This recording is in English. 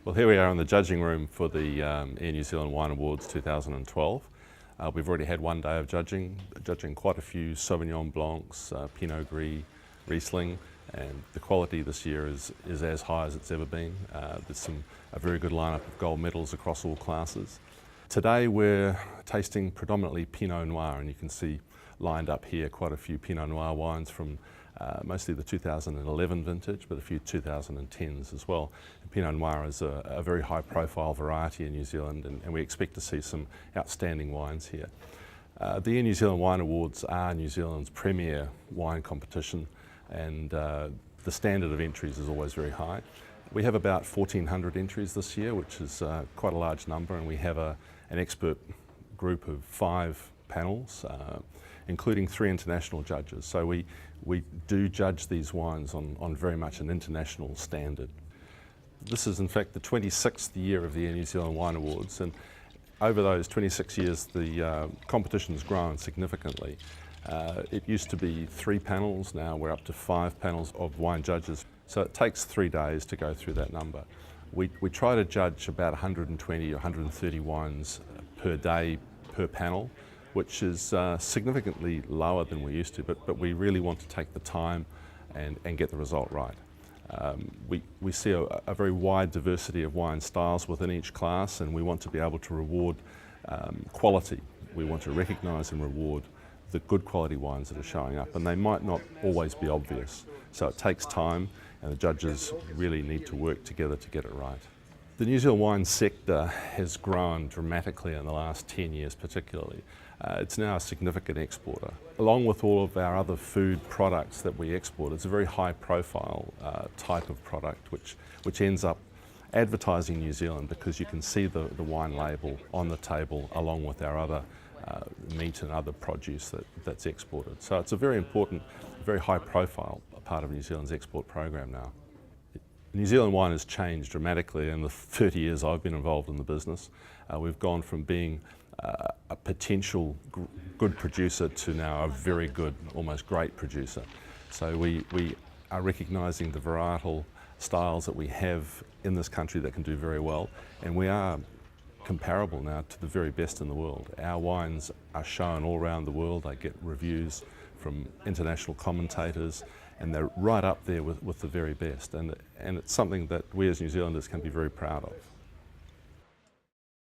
Well, here we are in the judging room for the Air New Zealand Wine Awards 2012. We've already had one day of judging quite a few Sauvignon Blancs, Pinot Gris, Riesling, and the quality this year is as high as it's ever been. There's a very good lineup of gold medals across all classes. Today we're tasting predominantly Pinot Noir, and you can see lined up here quite a few Pinot Noir wines from mostly the 2011 vintage, but a few 2010s as well. And Pinot Noir is a very high profile variety in New Zealand, and we expect to see some outstanding wines here. The Air New Zealand Wine Awards are New Zealand's premier wine competition, and the standard of entries is always very high. We have about 1,400 entries this year, which is quite a large number, and we have an expert group of 5 panels, including 3 international judges. So we do judge these wines on very much an international standard. This is in fact the 26th year of the Air New Zealand Wine Awards, and over those 26 years the competition's grown significantly. It used to be 3 panels, now we're up to 5 panels of wine judges, so it takes 3 days to go through that number. We try to judge about 120 or 130 wines per day per panel, which is significantly lower than we used to, but we really want to take the time and get the result right. We see a very wide diversity of wine styles within each class, and we want to be able to reward quality. We want to recognise and reward the good quality wines that are showing up, and they might not always be obvious. So it takes time, and the judges really need to work together to get it right. The New Zealand wine sector has grown dramatically in the last 10 years particularly. It's now a significant exporter. Along with all of our other food products that we export, it's a very high profile type of product which ends up advertising New Zealand, because you can see the wine label on the table along with our other meat and other produce that's exported. So it's a very important, very high profile part of New Zealand's export program now. New Zealand wine has changed dramatically in the 30 years I've been involved in the business. We've gone from being a potential good producer to now a very good, almost great producer. So we are recognising the varietal styles that we have in this country that can do very well, and we are comparable now to the very best in the world. Our wines are shown all around the world. They get reviews from international commentators, and they're right up there with the very best, and it's something that we as New Zealanders can be very proud of.